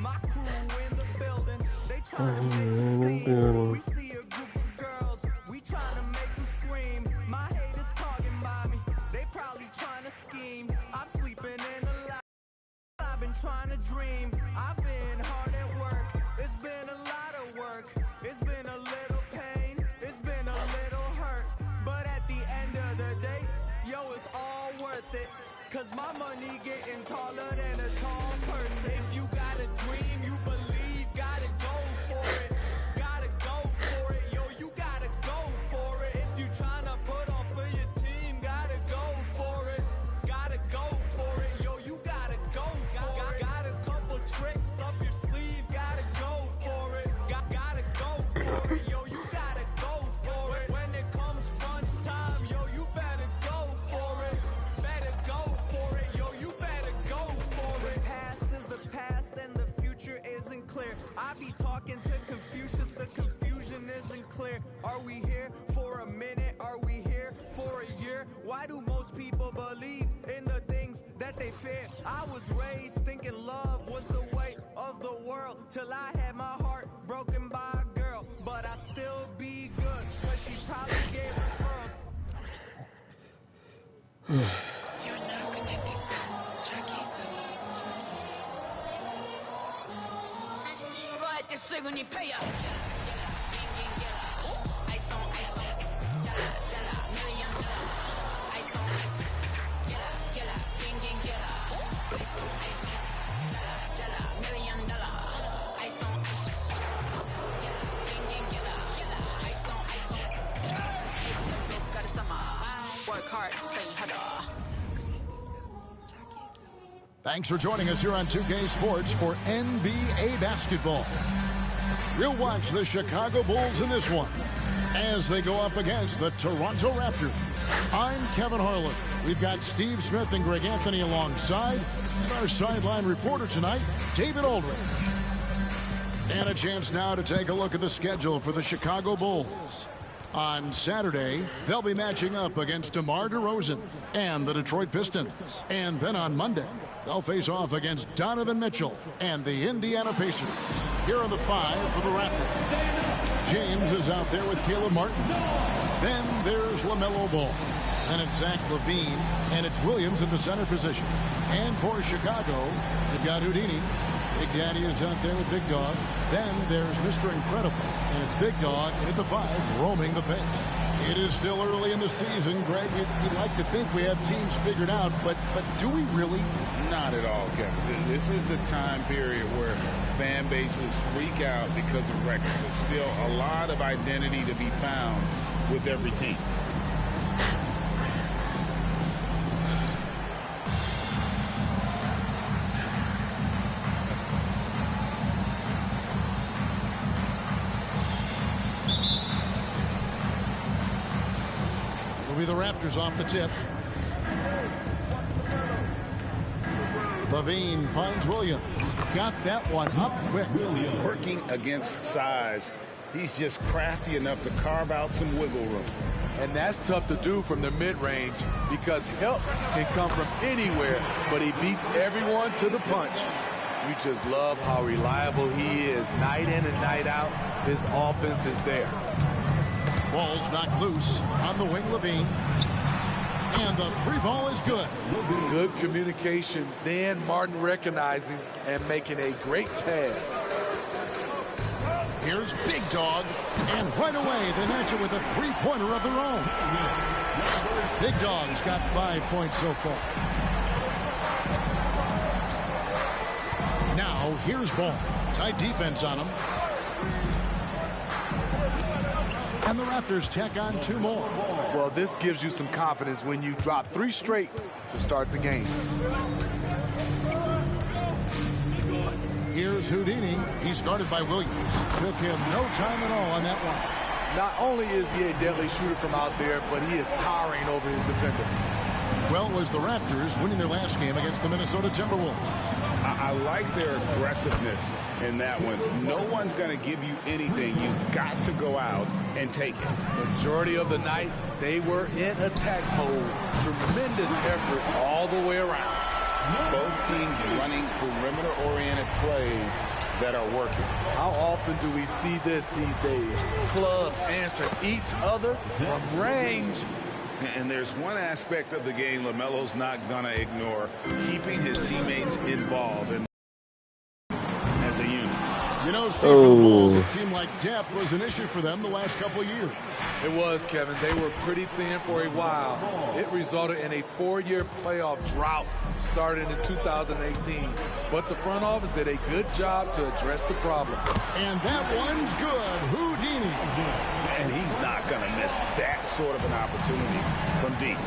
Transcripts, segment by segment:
My crew in the building, they trying to make a scene. We see a group of girls, we trying to make them scream. My haters talking by me, they probably trying to scheme. I'm sleeping in a lie, I've been trying to dream. I've been hard at work, it's been a lot of work. It's been a little pain, it's been a little hurt. But at the end of the day, yo, it's all worth it. Cause my money getting taller than a tall person. If you got a dream, you believe, gotta go for it. Gotta go for it, yo, you gotta go for it. If you tryna put on for your team, gotta go for it. Gotta go for it, yo, you gotta go for it. Got a couple tricks up your sleeve, gotta go for it. Gotta go for it, yo, you gotta go for it. When it comes crunch time, yo, you better go for it. Better go for it, yo, you better go for it. Past is the past and the future isn't clear. I be talking to Confucius, the confusion isn't clear. Are we here for a minute? Are we here for a year? Why do most people believe in the things that they fear? I was raised thinking love was the way of the world, till I had my heart broken by a girl. But I still be good, cause she probably gave referrals. You're now connected to Jackie Zulu. Work hard, play harder. Thanks for joining us here on 2K Sports for NBA basketball. We'll watch the Chicago Bulls in this one as they go up against the Toronto Raptors. I'm Kevin Harlan. We've got Steve Smith and Greg Anthony alongside, and our sideline reporter tonight, David Aldridge. And a chance now to take a look at the schedule for the Chicago Bulls. On Saturday, they'll be matching up against DeMar DeRozan and the Detroit Pistons. And then on Monday, they'll face off against Donovan Mitchell and the Indiana Pacers. Here are the five for the Raptors. James is out there with Caleb Martin. Then there's LaMelo Ball. Then it's Zach LaVine, and it's Williams at the center position. And for Chicago, they've got Houdini. Big Daddy is out there with Big Dog. Then there's Mr. Incredible, and it's Big Dog at the five, roaming the paint. It is still early in the season, Greg. You'd like to think we have teams figured out, but do we really? Not at all, Kevin. This is the time period where fan bases freak out because of records. There's still a lot of identity to be found with every team. Be the Raptors off the tip. LaVine finds Williams. Got that one up quick. Working against size, he's just crafty enough to carve out some wiggle room. And that's tough to do from the mid-range because help can come from anywhere, but he beats everyone to the punch. You just love how reliable he is night in and night out. His offense is there. Ball's knocked loose on the wing, LaVine. And the three ball is good. Good communication. Then Martin recognizing and making a great pass. Here's Big Dog. And right away, they match it with a three-pointer of their own. Big Dog's got 5 points so far. Now, here's Ball. Tight defense on him. And the Raptors tack on two more. Well, this gives you some confidence when you drop three straight to start the game. Here's Houdini. He's guarded by Williams. Took him no time at all on that one. Not only is he a deadly shooter from out there, but he is towering over his defender. Well, was the Raptors winning their last game against the Minnesota Timberwolves. I like their aggressiveness in that one. No one's going to give you anything. You've got to go out and take it. Majority of the night, they were in attack mode. Tremendous effort all the way around. Both teams running perimeter-oriented plays that are working. How often do we see this these days? Clubs answer each other from range. And there's one aspect of the game LaMelo's not going to ignore, keeping his teammates involved as a unit. You know, Steve, for the Bulls, it seemed like depth was an issue for them the last couple of years. It was, Kevin. They were pretty thin for a while. It resulted in a 4-year playoff drought starting in 2018. But the front office did a good job to address the problem. And that one's good. Houdini. And he's not going to miss that sort of an opportunity from deep.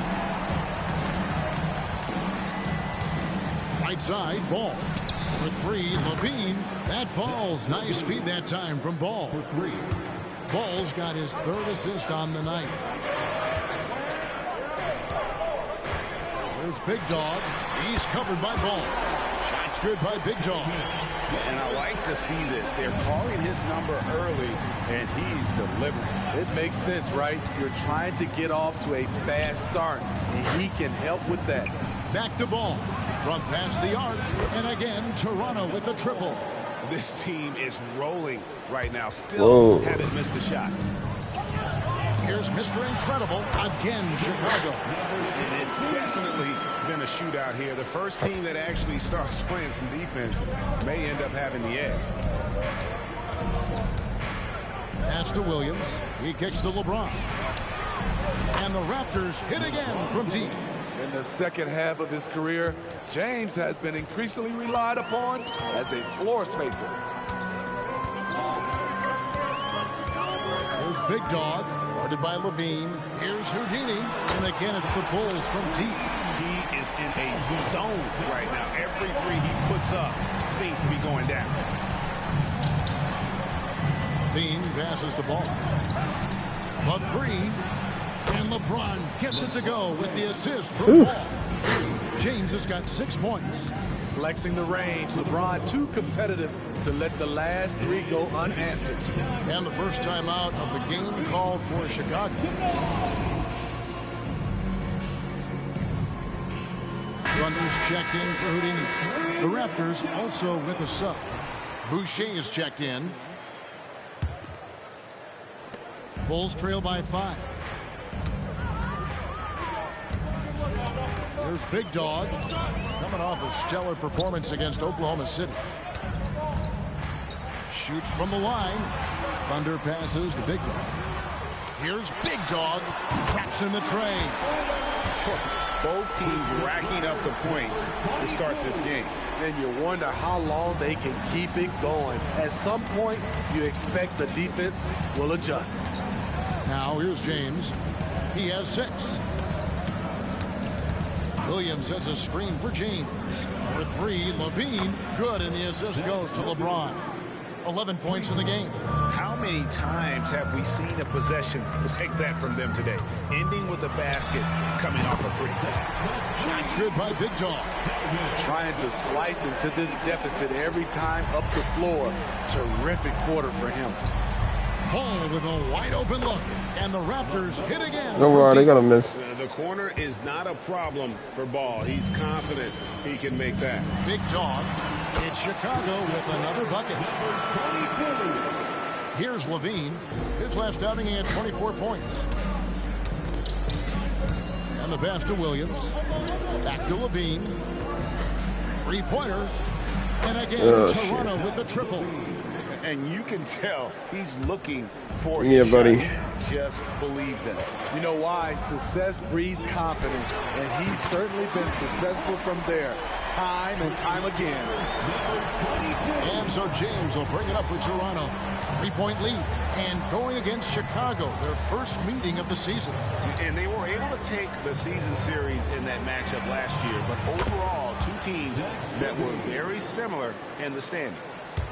Right side, Ball. For three, Levine. That falls. Nice feed that time from Ball. For three. Ball's got his third assist on the night. There's Big Dog. He's covered by Ball. Shots good by Big Dog. And I like to see this. They're calling his number early, and he's delivering. It makes sense, right? You're trying to get off to a fast start, and he can help with that. Back to Ball. From past the arc, and again, Toronto with the triple. This team is rolling right now. Still haven't missed a shot. Here's Mr. Incredible, again, Chicago. And it's definitely been a shootout here. The first team that actually starts playing some defense may end up having the edge. Pass to Williams. He kicks to LeBron. And the Raptors hit again from deep. In the second half of his career, James has been increasingly relied upon as a floor spacer. Here's Big Dog, guarded by Levine. Here's Houdini, and again it's the Bulls from deep. He is in a zone right now. Every three he puts up seems to be going down. Levine passes the ball. But three. And LeBron gets it to go with the assist from Ball. James has got 6 points. Flexing the range. LeBron too competitive to let the last three go unanswered. And the first time out of the game called for Chicago. Runners checked in for Houdini. The Raptors also with a sub. Boucher is checked in. Bulls trail by 5. Here's Big Dog, coming off a stellar performance against Oklahoma City. Shoots from the line. Thunder passes to Big Dog. Here's Big Dog, traps in the tray. Both teams racking up the points to start this game. Then you wonder how long they can keep it going. At some point, you expect the defense will adjust. Now here's James. He has 6. Williams sets a screen for James. For three, Levine. Good, and the assist goes to LeBron. 11 points in the game. How many times have we seen a possession like that from them today? Ending with a basket, coming off a pretty pass. Shots good by Big Dog. Trying to slice into this deficit every time up the floor. Terrific quarter for him. Ball with a wide open look. And the Raptors hit again. Don't worry, they're going to miss. The corner is not a problem for Ball. He's confident he can make that. Big Dog. It's Chicago with another bucket. Here's Levine. His last outing, he had 24 points. And the pass to Williams. Back to Levine. Three-pointer. And again, Toronto with the triple. And you can tell he's looking for his buddy. Shot. He just believes in it. You know why? Success breeds confidence, and he's certainly been successful from there, time and time again. And so James will bring it up with Toronto. 3-point lead, and going against Chicago, their first meeting of the season. And they were able to take the season series in that matchup last year, but overall, two teams that were very similar in the standings.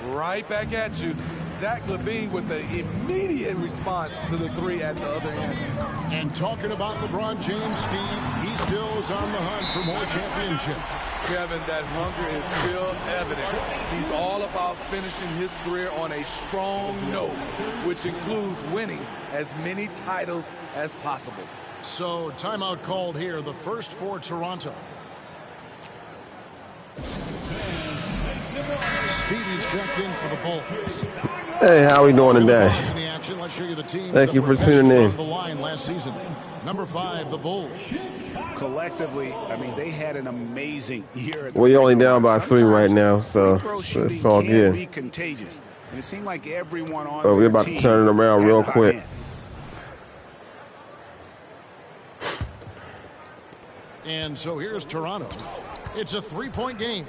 Right back at you. Zach LaVine with the immediate response to the three at the other end. And talking about LeBron James, Steve, he still is on the hunt for more championships. Kevin, that hunger is still evident. He's all about finishing his career on a strong note, which includes winning as many titles as possible. So, timeout called here, the first for Toronto. Speedy's checked in for the Bulls. Hey, how we doing today? In the action, let's show you the teams Thank you that were for tuning best in. from the line last season. Number 5, the Bulls. Collectively, I mean, they had an amazing year. At the We're free only throw down line. by 3 right Sometimes now, so free throw it's shooting all can good. be contagious, and it seemed like everyone on But we're their about to team turn it around had real a hot quick. hand. And so here's Toronto. It's a 3-point game.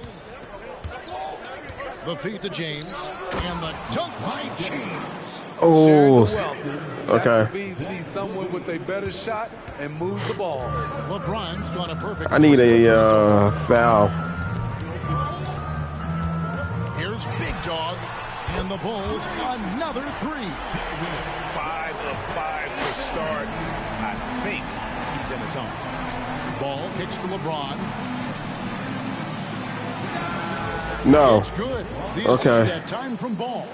The feed to James, and the dunk by James. Oh, Okay. okay. Sees someone with a better shot and moves the ball. LeBron's got a perfect. I need free throw a foul. Here's Big Dog, and the Bulls another 3. 5 of 5 to start. I think he's in his zone. Ball kicks to LeBron. No. It's good. The Okay. assist that time from Ball.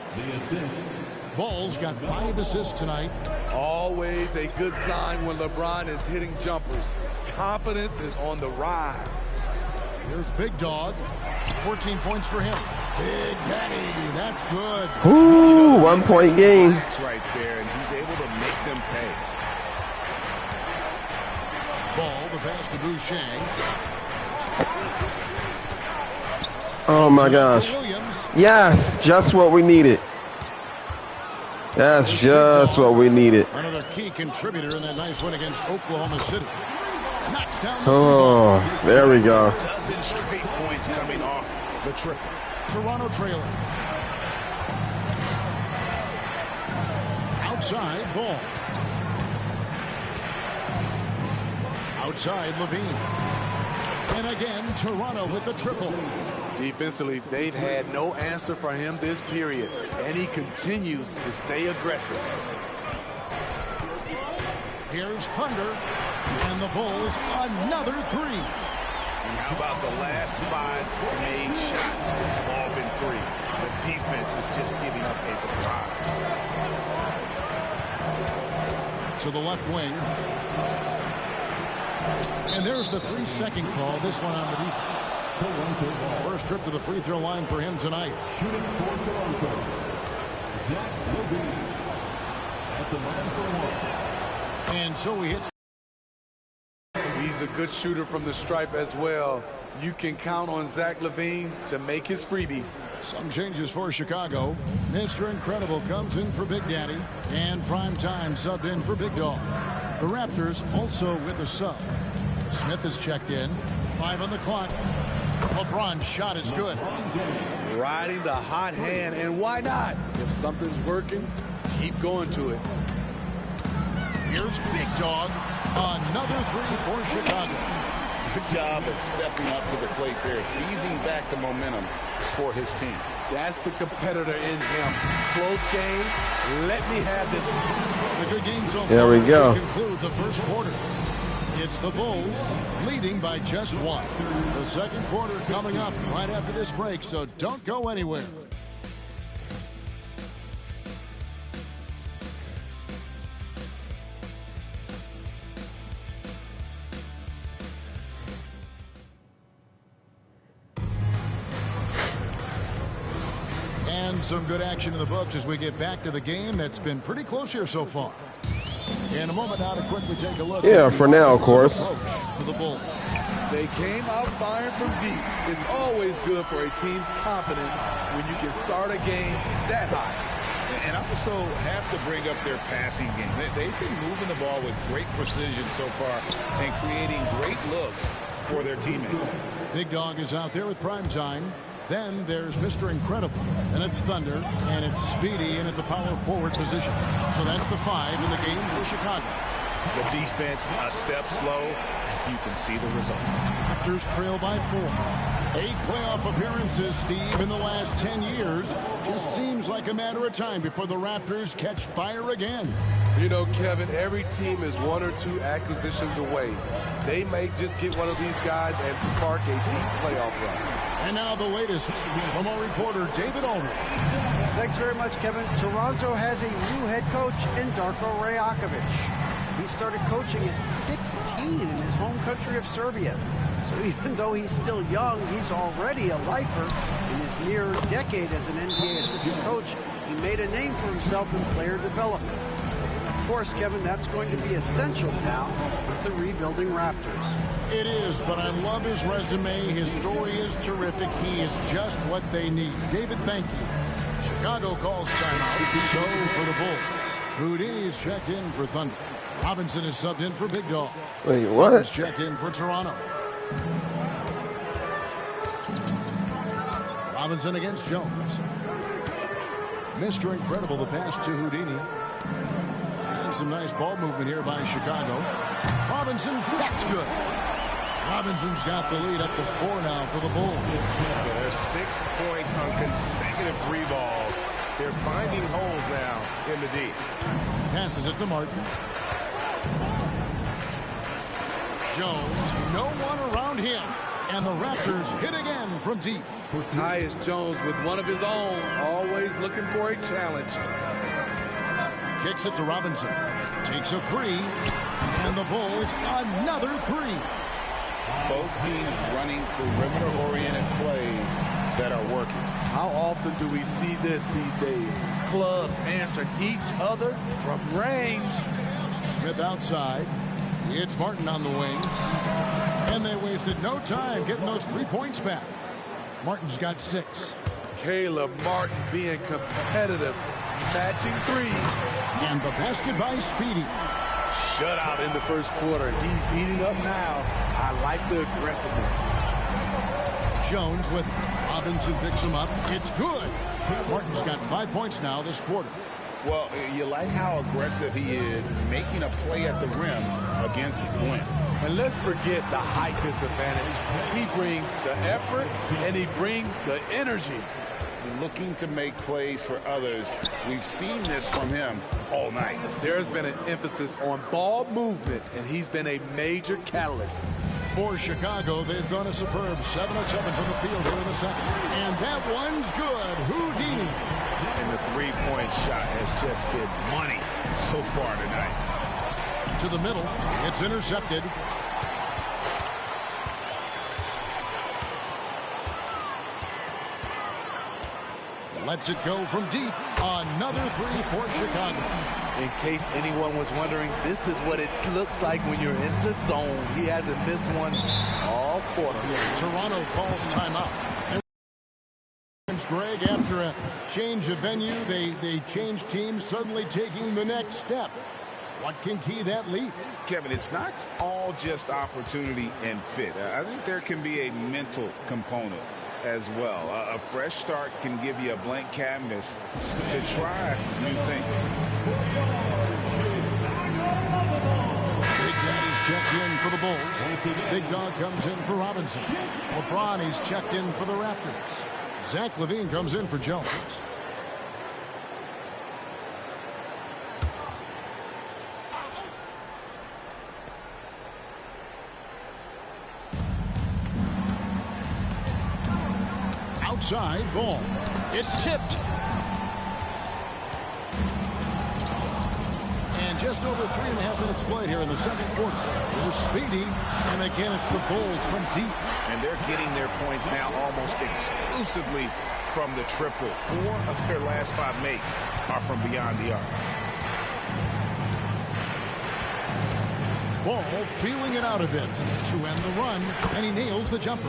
Ball's got 5 assists tonight. Always a good sign when LeBron is hitting jumpers. Confidence is on the rise. Here's Big Dog. 14 points for him. Big Daddy. That's good. Ooh, 1-point game. That's right there, and he's able to make them pay. Ball, the pass to Boucher. Oh my gosh. Williams. Yes, just what we needed. That's just what we needed. Another key contributor in that nice win against Oklahoma City. Knocks down the Oh, there we go. 12 straight points coming off the triple. Toronto trailing. Outside, Ball. Outside, Levine. And again, Toronto with the triple. Defensively, they've had no answer for him this period, and he continues to stay aggressive. Here's Thunder, and the Bulls another 3. And how about the last 5 made shots have all been threes? The defense is just giving up a barrage. To the left wing. And there's the 3-second call, this one on the defense. First trip to the free throw line for him tonight. Shooting for Toronto, Zach LaVine at the line for 1. And so he hits. He's a good shooter from the stripe as well. You can count on Zach LaVine to make his freebies. Some changes for Chicago. Mr. Incredible comes in for Big Daddy, and Prime Time subbed in for Big Dog. The Raptors also with a sub. Smith is checked in. 5 on the clock. LeBron's shot is good. Riding the hot hand, and why not? If something's working, keep going to it. Here's Big Dog. Another 3 for Chicago. Good job of stepping up to the plate there, seizing back the momentum for his team. That's the competitor in him. Close game. Let me have this one. The good game so far. There we go. To conclude the first quarter. It's the Bulls leading by just 1. The second quarter coming up right after this break, so don't go anywhere. And some good action in the books as we get back to the game that's been pretty close here so far. In a moment now to quickly take a look. Yeah, for now, of course. For the Bulls. They came out firing from deep. It's always good for a team's confidence when you can start a game that high. And I also have to bring up their passing game. They've been moving the ball with great precision so far and creating great looks for their teammates. Big Dog is out there with Prime Time. Then there's Mr. Incredible, and it's Thunder, and it's Speedy in at the power forward position. So that's the 5 in the game for Chicago. The defense a step slow, and you can see the results. Raptors trail by 4. 8 playoff appearances, Steve, in the last 10 years. Just seems like a matter of time before the Raptors catch fire again. You know, Kevin, every team is 1 or 2 acquisitions away. They may just get one of these guys and spark a deep playoff run. And now the latest from our reporter, David Aldridge. Thanks very much, Kevin. Toronto has a new head coach in Darko Rajakovic. He started coaching at 16 in his home country of Serbia. So even though he's still young, he's already a lifer. In his near decade as an NBA assistant coach, he made a name for himself in player development. Of course, Kevin, that's going to be essential now with the rebuilding Raptors. It is, but I love his resume. His story is terrific. He is just what they need. David, thank you. Chicago calls timeout. So for the Bulls, Houdini is checked in for Thunder. Robinson is subbed in for Big Dog. Wait, what? Barnes checked in for Toronto. Robinson against Jones. Mr. Incredible, the pass to Houdini. And some nice ball movement here by Chicago. Robinson, that's good. Robinson's got the lead up to 4 now for the Bulls. There's 6 points on consecutive 3 balls. They're finding holes now in the D. Passes it to Martin. Jones, no one around him. And the Raptors hit again from deep. Tyus Jones with one of his own, always looking for a challenge. Kicks it to Robinson. Takes a 3. And the Bulls, another 3. Both teams running perimeter-oriented plays that are working. How often do we see this these days? Clubs answering each other from range. Smith outside. It's Martin on the wing. And they wasted no time getting those 3 points back. Martin's got 6. Caleb Martin being competitive, matching threes. And the basket by Speedy. Shutout in the first quarter. He's heating up now. I like the aggressiveness. Jones with Robinson picks him up. It's good. Martin's got 5 points now this quarter. Well, you like how aggressive he is, making a play at the rim against Gwen. And let's forget the height disadvantage. He brings the effort and he brings the energy. Looking to make plays for others. We've seen this from him all night. There's been an emphasis on ball movement, and he's been a major catalyst. For Chicago, they've gone a superb 7 of 7 from the field here in the second. And that one's good. Houdini. And the three-point shot has just been money so far tonight. To the middle. It's intercepted. Lets it go from deep. Another 3 for Chicago. In case anyone was wondering, this is what it looks like when you're in the zone. He hasn't missed one all quarter. Toronto calls timeout. Greg, after a change of venue, they change teams, suddenly taking the next step. What can key that lead? Kevin, it's not all just opportunity and fit. I think there can be a mental component as well. A fresh start can give you a blank canvas to try new things. Big Daddy's checked in for the Bulls. Big Dog comes in for Robinson. LeBron, he's checked in for the Raptors. Zach LaVine comes in for Jones. Outside ball. It's tipped. And just over 3.5 minutes played here in the second quarter. Here's Speedy. And again, it's the Bulls from deep. And they're getting their points now almost exclusively from the triple. 4 of their last 5 makes are from beyond the arc. Ball feeling it out a bit to end the run, and he nails the jumper.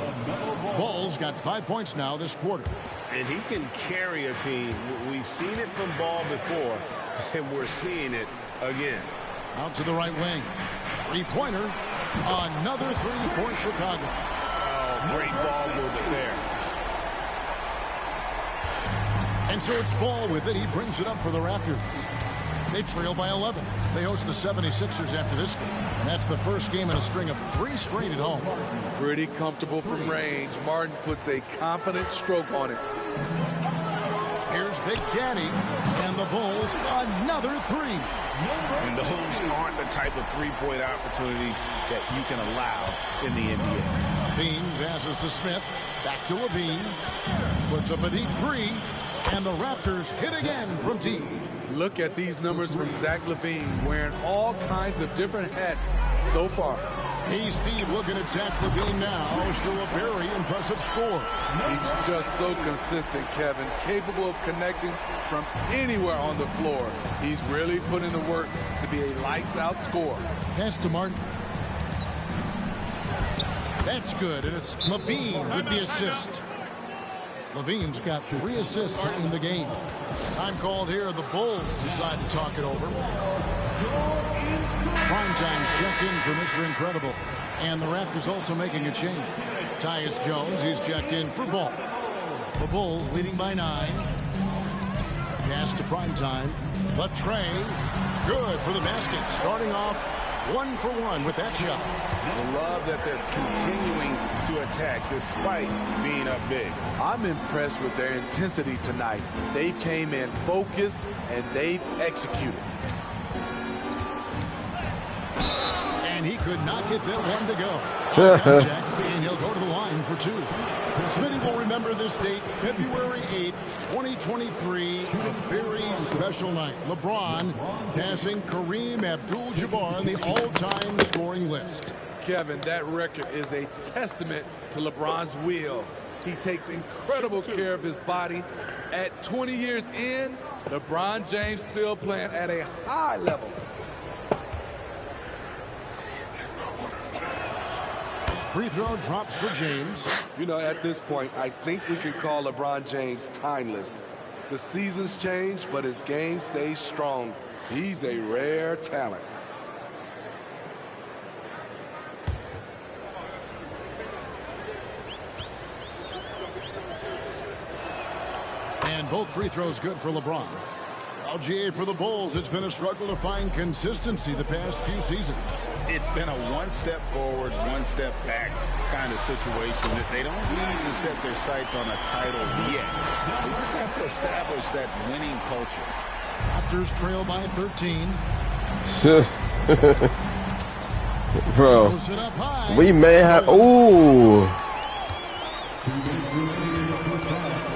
Ball's got 5 points now this quarter. And he can carry a team. We've seen it from Ball before, and we're seeing it again. Out to the right wing. 3-pointer. Another 3 for Chicago. Oh, great ball movement there. And so it's Ball with it. He brings it up for the Raptors. They trail by 11. They host the 76ers after this game. And that's the first game in a string of 3 straight at home. Pretty comfortable from range. Martin puts a confident stroke on it. Here's Big Daddy. And the Bulls, another 3. And those aren't the type of three-point opportunities that you can allow in the NBA. Bean passes to Smith. Back to Levine. Puts up a deep 3. And the Raptors hit again from deep. Look at these numbers from Zach LaVine, wearing all kinds of different hats so far. Hey, Steve, looking at Zach LaVine now. Still a very impressive score. He's just so consistent, Kevin. Capable of connecting from anywhere on the floor. He's really put in the work to be a lights-out scorer. Pass to Martin. That's good, and it's LaVine with the assist. LaVine's got 3 assists in the game. Time called here. The Bulls decide to talk it over. Primetime's checked in for Mr. Incredible. And the Raptors also making a change. Tyus Jones, he's checked in for Ball. The Bulls leading by 9. Pass to Primetime. Latrey, good for the basket. Starting off 1 for 1 with that shot. I love that they're continuing to attack despite being up big. I'm impressed with their intensity tonight. They came in focused and they've executed. And he could not get that one to go. Contact, and he'll go to the line for 2. Smitty will remember this date, February 8th, 2023, a very special night. LeBron passing Kareem Abdul-Jabbar on the all-time scoring list. Kevin, that record is a testament to LeBron's will. He takes incredible care of his body. At 20 years in, LeBron James still playing at a high level. Free throw drops for James. You know, at this point, I think we could call LeBron James timeless. The seasons change, but his game stays strong. He's a rare talent. And both free throws good for LeBron. LGA for the Bulls. It's been a struggle to find consistency the past few seasons. It's been a one step forward, one step back kind of situation that they don't need to set their sights on a title yet. They just have to establish that winning culture. Raptors trail by 13. Bro, Throws it up high. we may have. Ooh.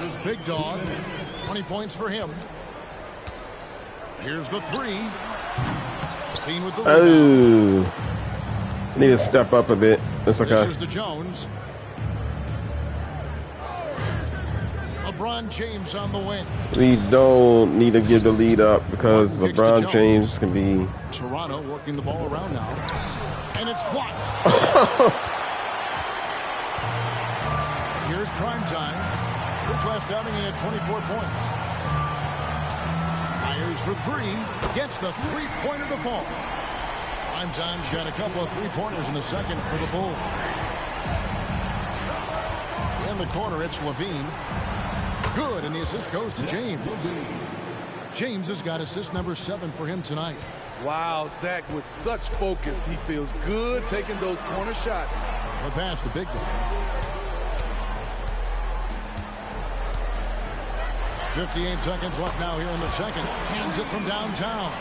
There's Big Dog. 20 points for him. Here's the 3. Bean with the rebound. Oh. Need to step up a bit. It's okay. This is to Jones. LeBron James on the wing. We don't need to give the lead up because One kicks to LeBron Jones. James can be. Toronto working the ball around now. And it's blocked. Here's Primetime. His last outing, he had 24 points. Fires for 3. Gets the three-pointer to fall. Primetime's got a couple of three-pointers in the second for the Bulls. In the corner, it's LaVine. Good, and the assist goes to James. James has got assist number 7 for him tonight. Wow, Zach, with such focus, he feels good taking those corner shots. The pass to Big Dog. 58 seconds left now here in the second. Cans it from downtown.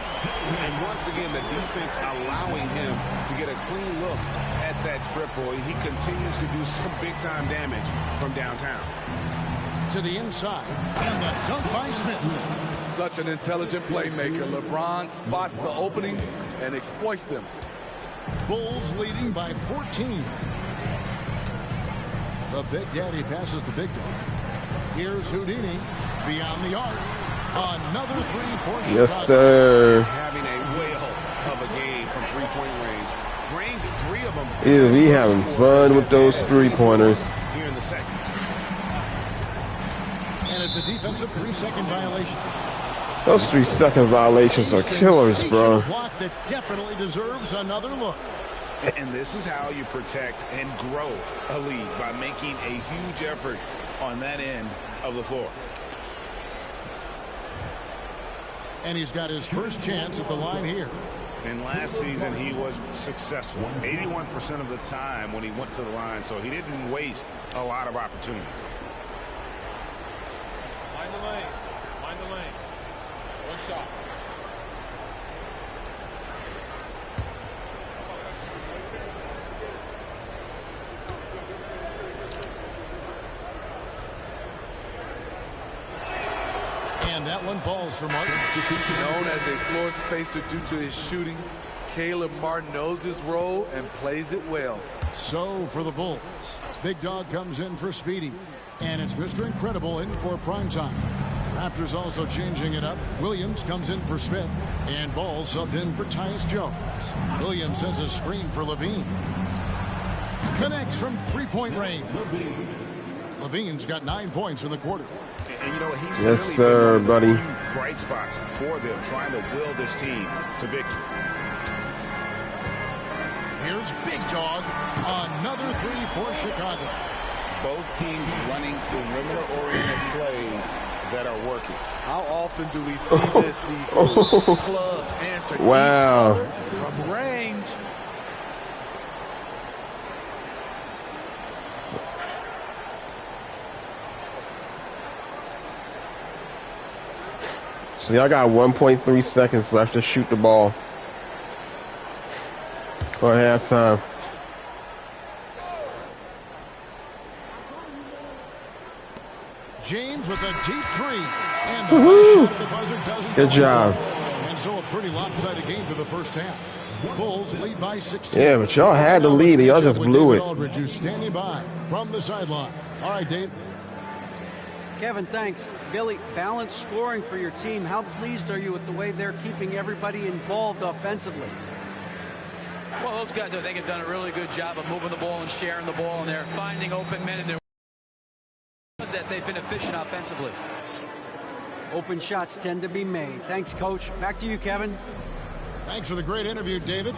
And once again, the defense allowing him to get a clean look at that triple. He continues to do some big-time damage from downtown. To the inside, and the dunk by Smith. Such an intelligent playmaker. LeBron spots the openings and exploits them. Bulls leading by 14. The Big Daddy passes to Big Dog. Here's Houdini beyond the arc. Another 3 for Chicago. Yes, sir. Having a whale of a game from three-point range. Drained 3 of them. Yeah, we having fun with those three-pointers. Here in the second. And it's a defensive 3-second violation. Those 3-second violations are killers, bro. Block that definitely deserves another look. And this is how you protect and grow a lead, by making a huge effort on that end of the floor. And he's got his first chance at the line here. And last season he was successful 81% of the time when he went to the line, so he didn't waste a lot of opportunities. Mind the lane. Mind the lane. One shot. And that one falls for Martin. Known as a floor spacer due to his shooting, Caleb Martin knows his role and plays it well. So for the Bulls, Big Dog comes in for Speedy. And it's Mr. Incredible in for primetime. Raptors also changing it up. Williams comes in for Smith. And Ball subbed in for Tyus Jones. Williams sends a screen for Levine. Connects from three-point range. Levine's got 9 points in the quarter. And you know, he's yes, really sir, been buddy. Bright spots for them, trying to will this team to victory. Here's Big Dog. Another three for Chicago. Both teams running perimeter-oriented plays that are working. How often do we see this? These little clubs answer each other from range. So y'all got 1.3 seconds left to shoot the ball for halftime. James with a deep three. And the last shot of the buzzer doesn't Good job. And so a pretty lopsided game for the first half. Bulls lead by 16. Yeah, but y'all had the lead and y'all just blew it. Aldridge, who's standing by from the sideline. All right, Dave. Kevin, thanks. Billy, balanced scoring for your team. How pleased are you with the way they're keeping everybody involved offensively? Well, those guys, I think, have done a really good job of moving the ball and sharing the ball, and they're finding open men in their that they've been efficient offensively. Open shots tend to be made. Thanks, Coach. Back to you, Kevin. Thanks for the great interview, David.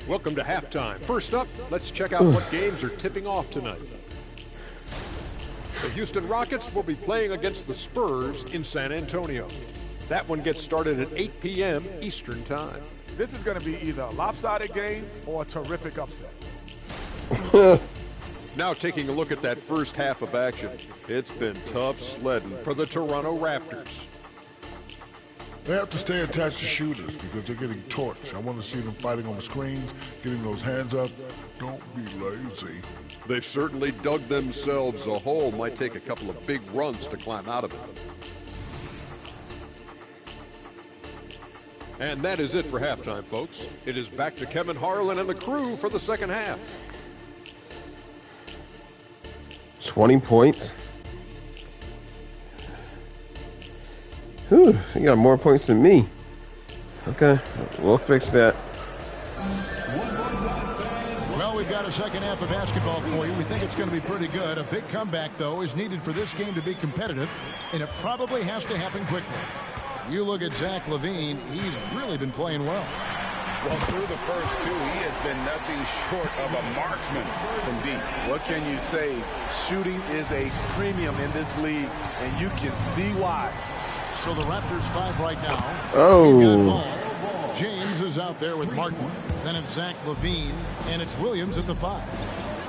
Welcome to halftime. First up, let's check out what games are tipping off tonight. The Houston Rockets will be playing against the Spurs in San Antonio. That one gets started at 8 p.m. Eastern Time. This is going to be either a lopsided game or a terrific upset. Now taking a look at that first half of action, it's been tough sledding for the Toronto Raptors. They have to stay attached to shooters because they're getting torched. I want to see them fighting over screens, getting those hands up. Don't be lazy. They've certainly dug themselves a hole. Might take a couple of big runs to climb out of it. And that is it for halftime, folks. It is back to Kevin Harlan and the crew for the second half. 20 points. Whew, you got more points than me. Okay, we'll fix that. Well, we've got a second half of basketball for you. We think it's going to be pretty good. A big comeback, though, is needed for this game to be competitive, and it probably has to happen quickly. You look at Zach LaVine, he's really been playing well. Well, through the first two, he has been nothing short of a marksman from deep. What can you say? Shooting is a premium in this league, and you can see why. So the Raptors 5 right now. Oh. We've got Ball. James is out there with Martin. Then it's Zach LaVine, and it's Williams at the 5.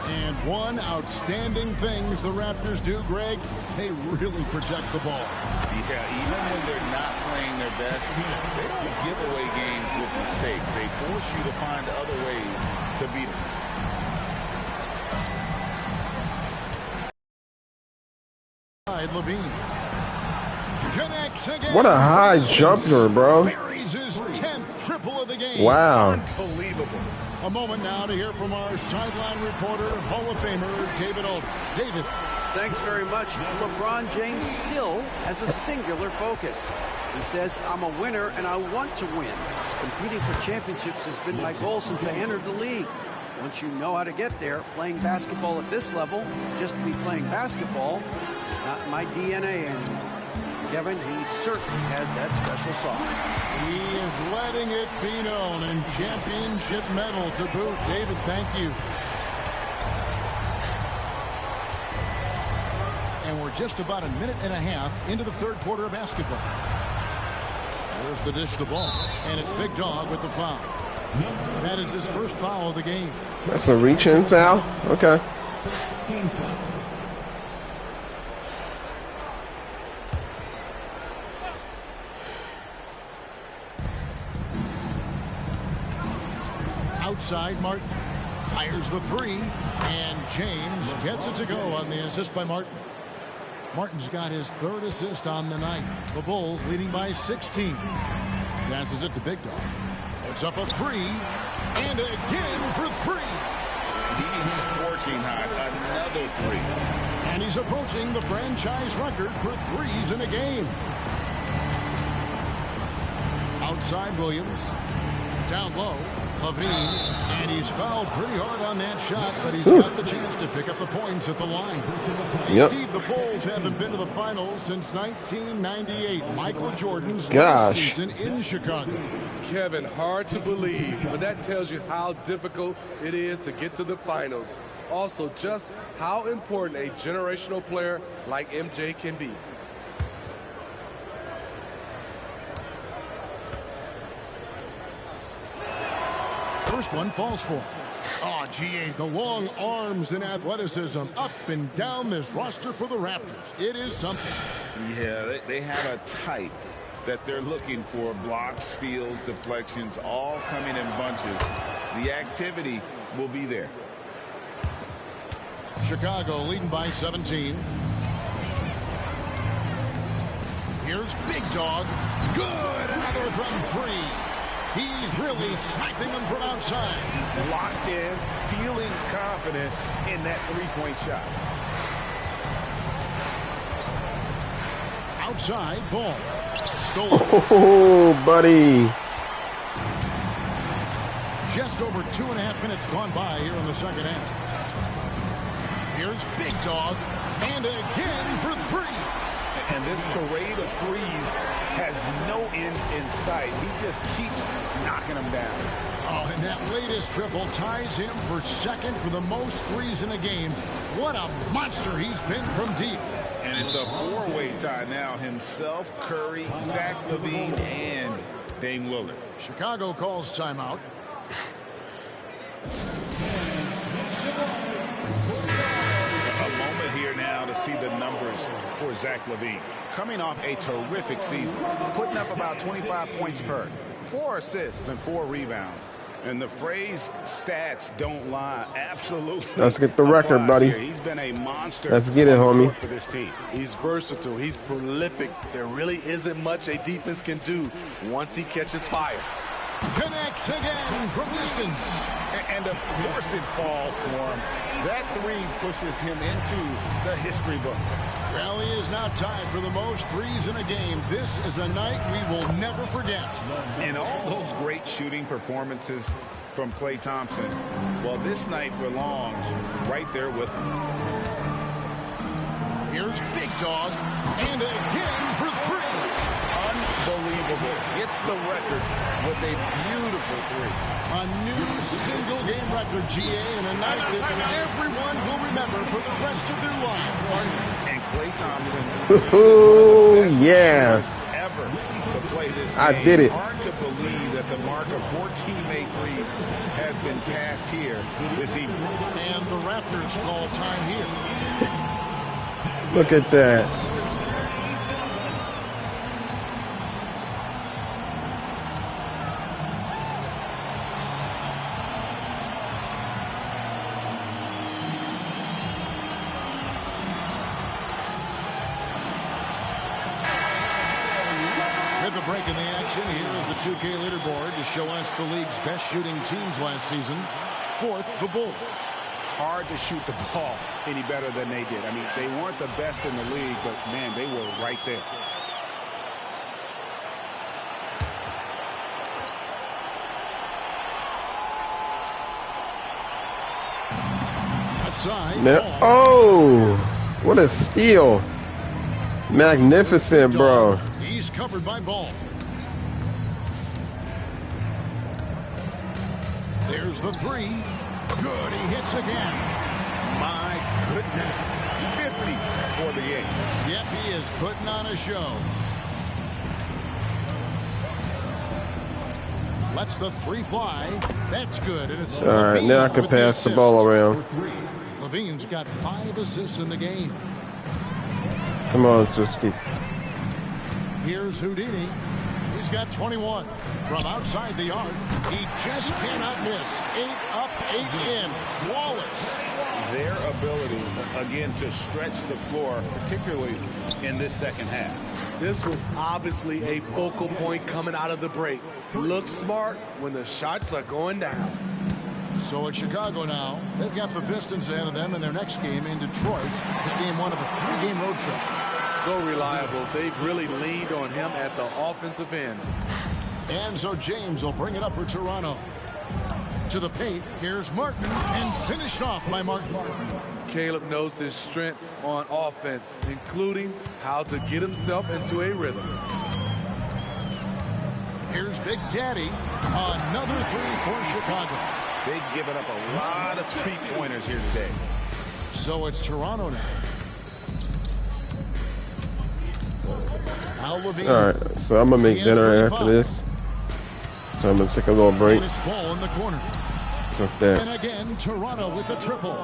And one outstanding things the Raptors do, Greg, they really protect the ball. Yeah, even when they're not playing their best, they don't give away games with mistakes. They force you to find other ways to beat them. LaVine connects again. What a high jumper, bro. Buries his 10th triple of the game. Wow. Unbelievable. A moment now to hear from our sideline reporter, Hall of Famer David Aldridge. David. Thanks very much. LeBron James still has a singular focus. He says, I'm a winner and I want to win. Competing for championships has been my goal since I entered the league. Once you know how to get there, playing basketball at this level, just to be playing basketball, is not my DNA anymore. Kevin, he certainly has that special sauce. He is letting it be known, and championship medal to boot. David, thank you. And we're just about a minute and a half into the third quarter of basketball. There's the dish to ball, and it's Big Dog with the foul. That is his first foul of the game. That's a reach-in foul? Okay. Outside, Martin fires the 3, and James gets it to go on the assist by Martin. Martin's got his 3rd assist on the night. The Bulls leading by 16. Passes it to Big Dog. Puts up a 3, and again for 3. He's scorching hot. Another 3. And he's approaching the franchise record for 3s in a game. Outside, Williams. Down low. LaVine, and he's fouled pretty hard on that shot, but he's got the chance to pick up the points at the line. Yep. Steve, the Bulls haven't been to the finals since 1998. Michael Jordan's Gosh. last season in Chicago. Kevin, hard to believe, but that tells you how difficult it is to get to the finals. Also, just how important a generational player like MJ can be. First one falls for him. Oh, GA, the long arms and athleticism up and down this roster for the Raptors. It is something. Yeah, they have a type that they're looking for. Blocks, steals, deflections, all coming in bunches. The activity will be there. Chicago leading by 17. Here's Big Dog. Good. Another from 3. He's really sniping them from outside. Locked in, feeling confident in that three-point shot. Outside, Ball. Stolen. Oh, buddy. Just over 2.5 minutes gone by here in the second half. Here's Big Dog. And again for 3. And this parade of threes has no end in sight. He just keeps knocking them down. Oh, and that latest triple ties him for second for the most threes in a game. What a monster he's been from deep. And it's a 4-way tie now. Himself, Curry, Zach LaVine, and Dame Lillard. Chicago calls timeout. A moment here now to see the numbers for Zach LaVine. Coming off a terrific season, putting up about 25 points per, 4 assists and 4 rebounds. And the phrase stats don't lie. Absolutely. Let's get the record, buddy. Here. He's been a monster. Let's get it, homie. For this team. He's versatile. He's prolific. There really isn't much a defense can do once he catches fire. Connects again from distance. And of course it falls for him. That 3 pushes him into the history book. Well, he is now tied for the most threes in a game. This is a night we will never forget. And all those great shooting performances from Klay Thompson, well, this night belongs right there with him. Here's Big Dog, and again for 3. Unbelievable. Gets the record with a beautiful three. A new single-game record, GA, and a night that everyone will remember for the rest of their lives. And Klay Thompson. Oh, yeah. Ever to play this game. I did it. Hard to believe that the mark of 14-made threes has been passed here this evening. And the Raptors call time here. Look at that. With the break in the action, here is the 2K leaderboard to show us the league's best shooting teams last season. Fourth, the Bulls. Hard to shoot the ball any better than they did. I mean, they weren't the best in the league, but, man, they were right there. Outside. Now, oh, what a steal. Magnificent, bro. He's covered by Ball. There's the three. Good, he hits again. My goodness. 50 for the game. Yep, he is putting on a show. Lets the three fly. That's good. And it's all right, now I can pass the ball around. Levine's got 5 assists in the game. Come on, Suski. Here's Houdini. He's got 21. From outside the arc, he just cannot miss. 8 up, 8 in. Flawless. Their ability, again, to stretch the floor, particularly in this second half. This was obviously a focal point coming out of the break. Look smart when the shots are going down. So it's Chicago now. They've got the Pistons ahead of them in their next game in Detroit. It's game 1 of a 3-game road trip. So reliable. They've really leaned on him at the offensive end. And so James will bring it up for Toronto. To the paint, here's Martin, and finished off by Martin. Caleb knows his strengths on offense, including how to get himself into a rhythm. Here's Big Daddy. Another three for Chicago. They've given up a lot of three-pointers here today. So it's Toronto now. Al Levine. All right, so I'm going to make dinner after this. So I'm going to take a little break. And it's Ball in the corner. Like that. And again, Toronto with the triple.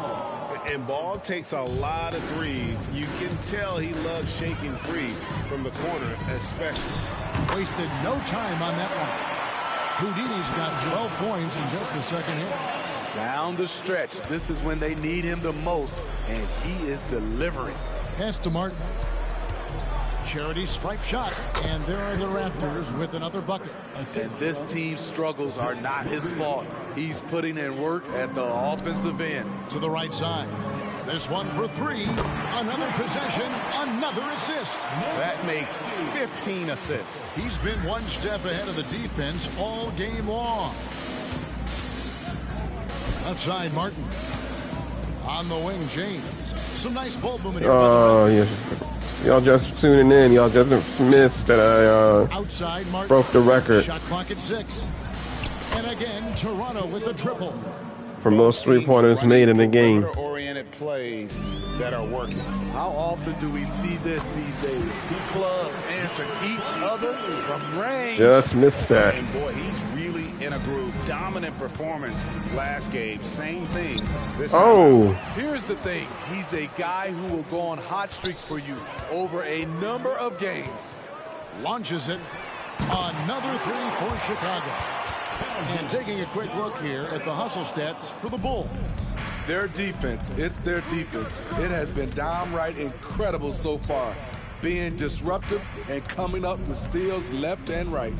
And Ball takes a lot of threes. You can tell he loves shaking free from the corner, especially. Wasted no time on that one. Houdini's got 12 points in just the second half. Down the stretch, this is when they need him the most, and he is delivering. Pass to Martin. Charity stripe shot, and there are the Raptors with another bucket. And this team's struggles are not his fault. He's putting in work at the offensive end. To the right side. This one for three. Another possession, another assist. That makes 15 assists. He's been one step ahead of the defense all game long. Outside Martin. On the wing, James. Some nice ball movement here. Oh, yes. Y'all just tuning in. Y'all just missed that I outside Martin. Broke the record. Shot clock at 6. And again, Toronto with the triple. For most three-pointers made in the game. Oriented plays that are working. How often do we see this these days? Clubs answer each other from range. Just missed that. And boy, he's really in a groove. Dominant performance last game. Same thing this time. Here's the thing. He's a guy who will go on hot streaks for you over a number of games. Launches it. Another three for Chicago. And taking a quick look here at the hustle stats for the Bulls. Their defense, it's their defense. It has been downright incredible so far, being disruptive and coming up with steals left and right.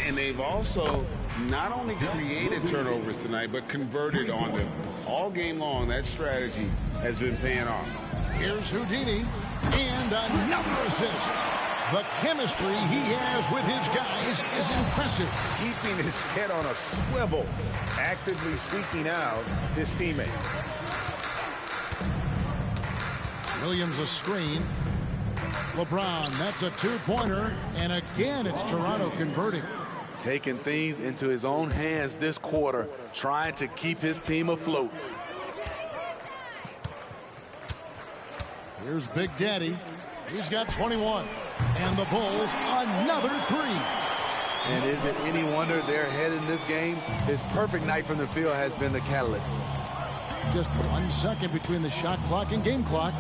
And they've also not only created turnovers tonight, but converted on them. All game long, that strategy has been paying off. Here's Houdini, and another assist. The chemistry he has with his guys is impressive. Keeping his head on a swivel, actively seeking out his teammate. Williams a screen. LeBron, that's a two-pointer, and again it's Toronto converting. Taking things into his own hands this quarter, trying to keep his team afloat. Here's Big Daddy. He's got 21. And the Bulls, another three. And is it any wonder they're ahead in this game? His perfect night from the field has been the catalyst. Just 1 second between the shot clock and game clock.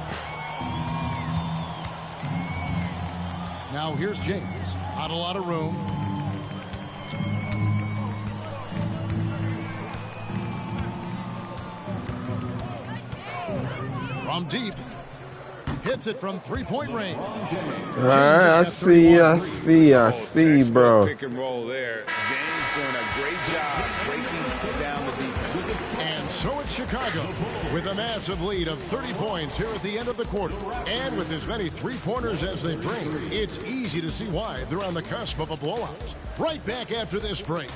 Now here's James. Not a lot of room. From deep. Hits it from three-point range. I see, bro. Pick and roll there. James doing a great job breaking down the defense. And so it's Chicago with a massive lead of 30 points here at the end of the quarter. And with as many three-pointers as they've drained, it's easy to see why they're on the cusp of a blowout. Right back after this break.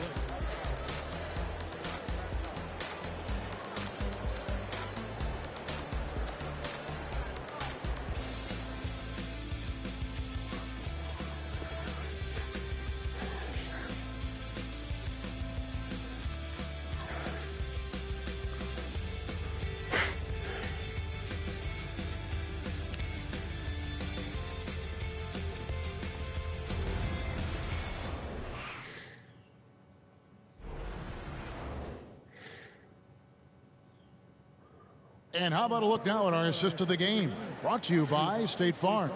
And how about a look now at our assist of the game? Brought to you by State Farm.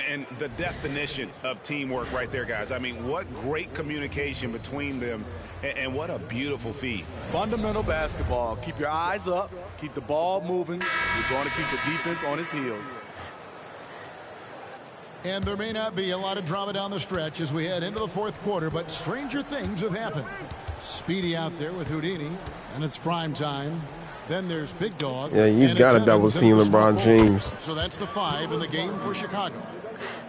And the definition of teamwork right there, guys. I mean, what great communication between them, and what a beautiful feed. Fundamental basketball. Keep your eyes up. Keep the ball moving. You're going to keep the defense on its heels. And there may not be a lot of drama down the stretch as we head into the fourth quarter, but stranger things have happened. Speedy out there with Houdini, and it's prime time. Then there's Big Dog. Yeah, you got to double team LeBron James. So that's the 5 in the game for Chicago.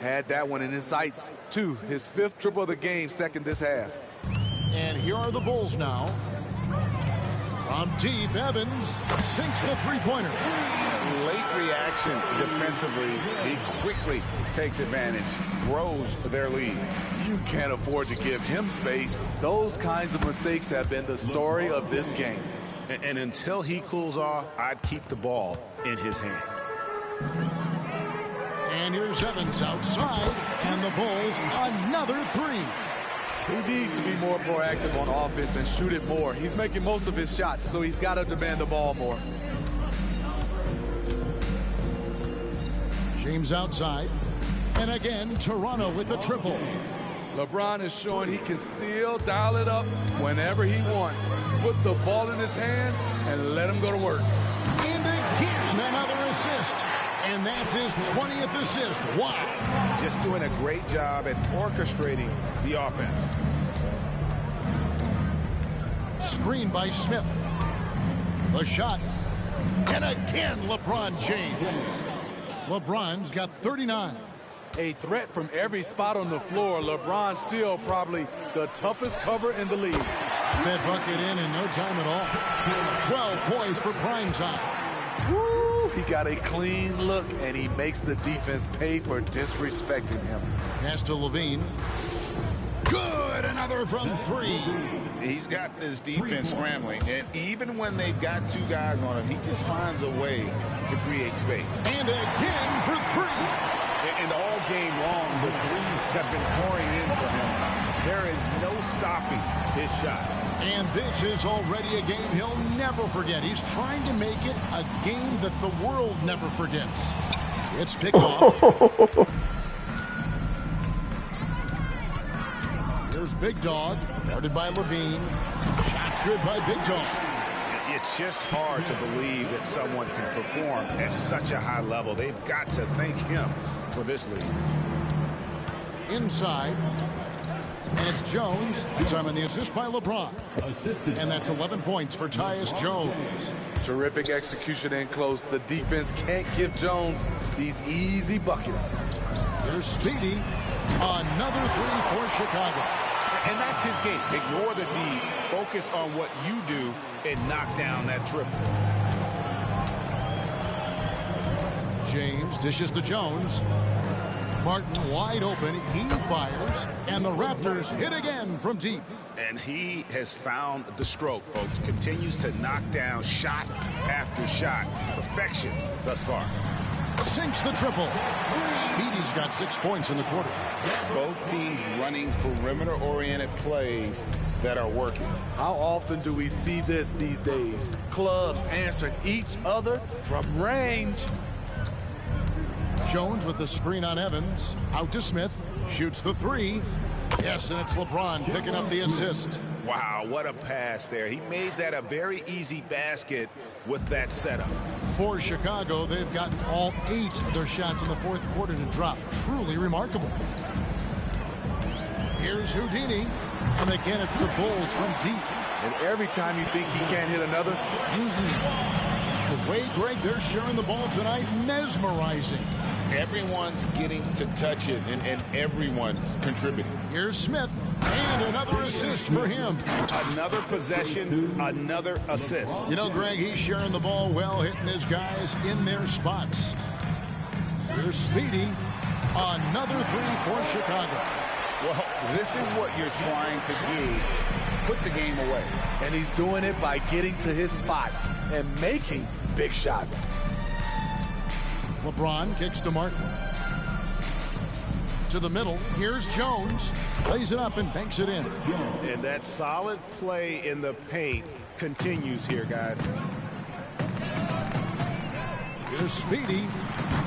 Had that one in his sights, too. His 5th triple of the game, second this half. And here are the Bulls now. From deep, Evans sinks the three-pointer. Late reaction defensively. He quickly takes advantage, grows their lead. You can't afford to give him space. Those kinds of mistakes have been the story of this game. And until he cools off, I'd keep the ball in his hands. And here's Evans outside, and the Bulls another three. He needs to be more proactive on offense and shoot it more. He's making most of his shots, so he's got to demand the ball more. James outside, and again Toronto with the triple. LeBron is showing he can still dial it up whenever he wants. Put the ball in his hands and let him go to work. And again, another assist. And that's his 20th assist. Wow. Just doing a great job at orchestrating the offense. Screen by Smith. The shot. And again, LeBron James. LeBron's got 39. A threat from every spot on the floor. LeBron still probably the toughest cover in the league. That bucket in no time at all. 12 points for prime time. Woo! He got a clean look, and he makes the defense pay for disrespecting him. Pass to Levine. Good, another from three. He's got this defense scrambling, and even when they've got two guys on him, he just finds a way to create space. And again for three. And all game long, the threes have been pouring in for him. There is no stopping his shot. And this is already a game he'll never forget. He's trying to make it a game that the world never forgets. It's picked off. Here's Big Dog, guarded by Levine. Shots good by Big Dog. It's just hard to believe that someone can perform at such a high level. They've got to thank him for this lead. Inside. And it's Jones. That time on the assist by LeBron. And that's 11 points for Tyus Jones. Terrific execution in close. The defense can't give Jones these easy buckets. Here's Speedy. Another three for Chicago. And that's his game. Ignore the D. Focus on what you do and knock down that triple. James dishes to Jones. Martin wide open. He fires. And the Raptors hit again from deep. And he has found the stroke, folks. Continues to knock down shot after shot. Perfection thus far. Sinks the triple. Speedy's got 6 points in the quarter. Both teams running perimeter-oriented plays that are working. How often do we see this these days? Clubs answering each other from range. Jones with the screen on Evans. Out to Smith. Shoots the three. Yes, and it's LeBron picking up the assist. Wow, what a pass there. He made that a very easy basket with that setup. For Chicago, they've gotten all 8 of their shots in the fourth quarter to drop. Truly remarkable. Here's Houdini. And again, it's the Bulls from deep. And every time you think he can't hit another, The way, Greg, they're sharing the ball tonight, mesmerizing. Everyone's getting to touch it, and everyone's contributing. Here's Smith, and another assist for him. Another possession, another assist. You know, Greg, he's sharing the ball well, hitting his guys in their spots. Here's Speedy, another three for Chicago. Well, this is what you're trying to do. Put the game away. And he's doing it by getting to his spots and making big shots. LeBron kicks to Martin. To the middle. Here's Jones. Lays it up and banks it in. And that solid play in the paint continues here, guys. Here's Speedy.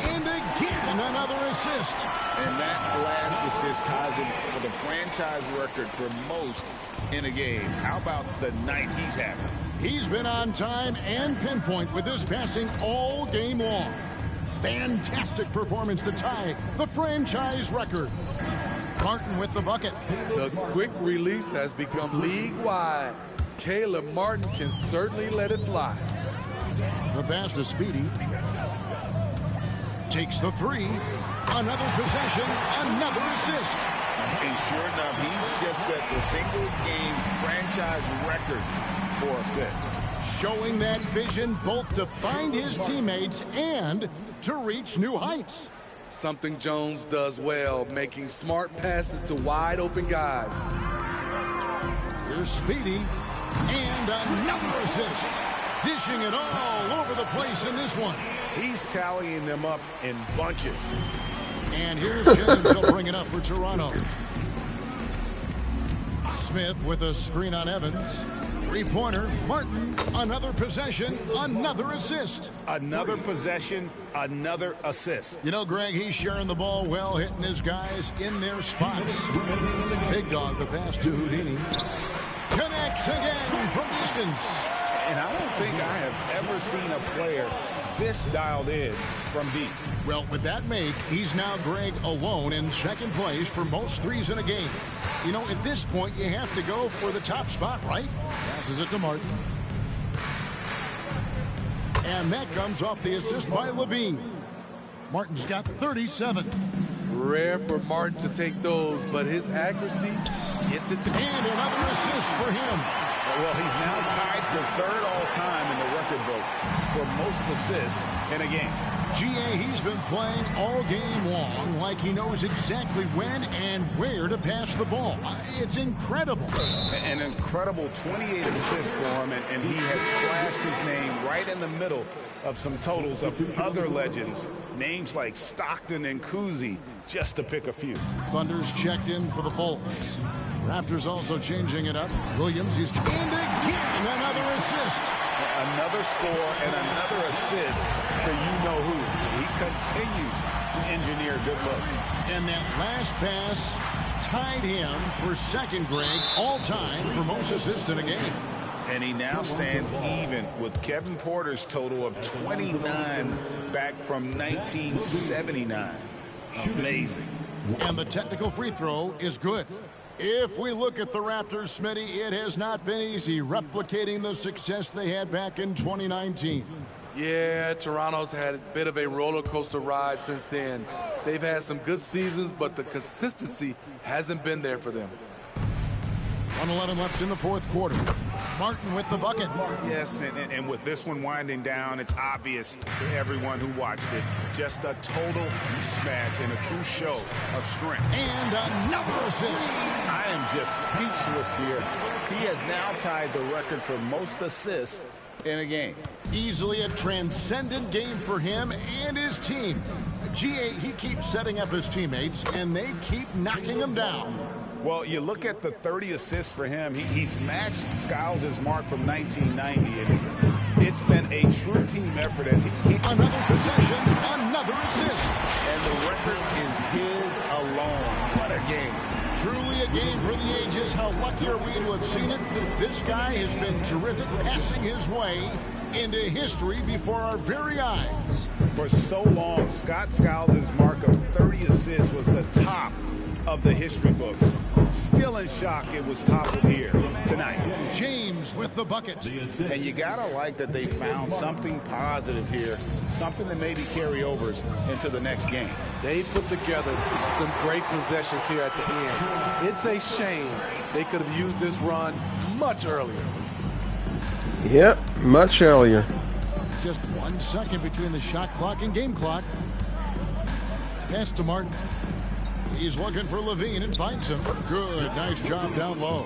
And again, another assist. And that last assist ties him for the franchise record for most in a game. How about the night he's having? He's been on time and pinpoint with his passing all game long. Fantastic performance to tie the franchise record. Martin with the bucket. The quick release has become league-wide. Caleb Martin can certainly let it fly. The pass to Speedy. Takes the three. Another possession, another assist. And sure enough, he's just set the single-game franchise record for assists. Showing that vision both to find his teammates and to reach new heights. Something Jones does well, making smart passes to wide-open guys. Here's Speedy, and another assist. Dishing it all over the place in this one. He's tallying them up in bunches. And here's James. He'll bring it up for Toronto. Smith with a screen on Evans. Three-pointer. Martin, another possession, another assist. Another possession, another assist. You know, Greg, he's sharing the ball well, hitting his guys in their spots. Big Dog, the pass to Houdini. Connects again from distance. And I don't think I have ever seen a player this dialed in from deep. Well, with that make, he's now, Greg, alone in second place for most threes in a game. You know, at this point, you have to go for the top spot, right? Passes it to Martin. And that comes off the assist by Levine. Martin's got 37. Rare for Martin to take those, but his accuracy gets it to... And another assist for him. Well, he's now tied for third all-time in the record books for most assists in a game. GA, he's been playing all game long like he knows exactly when and where to pass the ball. It's incredible. An incredible 28 assists for him, and he has splashed his name right in the middle of some totals of other legends, names like Stockton and Cousy, just to pick a few. Thunder's checked in for the Bulls. Raptors also changing it up. Williams, he's... And again, another assist. Another score and another assist to you-know-who. He continues to engineer good look. And that last pass tied him for second, Greg, all-time for most assists in a game. And he now stands even with Kevin Porter's total of 29 back from 1979. Amazing. And the technical free throw is good. If we look at the Raptors, Smitty, it has not been easy replicating the success they had back in 2019. Yeah, Toronto's had a bit of a roller coaster ride since then. They've had some good seasons, but the consistency hasn't been there for them. 1:11 left in the fourth quarter. Martin with the bucket. Yes, and with this one winding down, it's obvious to everyone who watched it. Just a total mismatch and a true show of strength. And another assist. I am just speechless here. He has now tied the record for most assists in a game. Easily a transcendent game for him and his team. GA, he keeps setting up his teammates, and they keep knocking him down. Well, you look at the 30 assists for him. He's matched Skiles' mark from 1990, and it's been a true team effort as he keeps... Another possession, another assist. And the record is his alone. What a game. Truly a game for the ages. How lucky are we to have seen it? This guy has been terrific, passing his way into history before our very eyes. For so long, Scott Skiles' mark of 30 assists was the top of the history books. Still in shock it was toppled here tonight. James with the bucket. And you gotta like that they found something positive here, something that maybe carry overs into the next game. They put together some great possessions here at the end. It's a shame they could have used this run much earlier. Yep, much earlier. Just 1 second between the shot clock and game clock. Pass to Martin. He's looking for Levine and finds him. Good, nice job down low.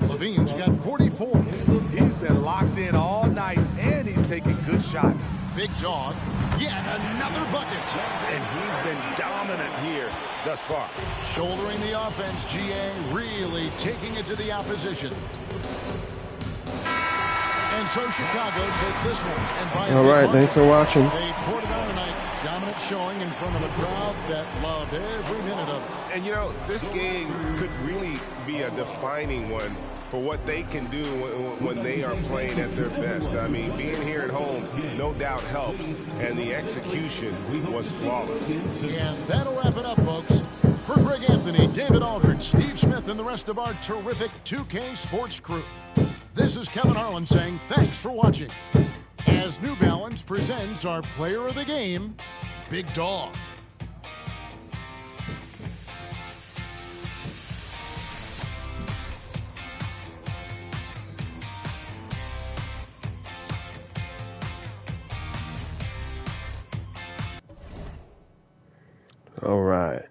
Levine's got 44. He's been locked in all night, and he's taking good shots. Big dog, yet another bucket. And he's been dominant here thus far. Shouldering the offense, GA really taking it to the opposition. And so Chicago takes this one. And by all right, thanks for watching. They poured it on tonight. Dominant showing in front of a crowd that loved every minute of it. And, you know, this game could really be a defining one for what they can do when they are playing at their best. I mean, being here at home no doubt helps, and the execution was flawless. And that'll wrap it up, folks. For Greg Anthony, David Aldridge, Steve Smith, and the rest of our terrific 2K Sports crew, this is Kevin Harlan saying thanks for watching, as New Balance presents our player of the game, Big Dog. All right.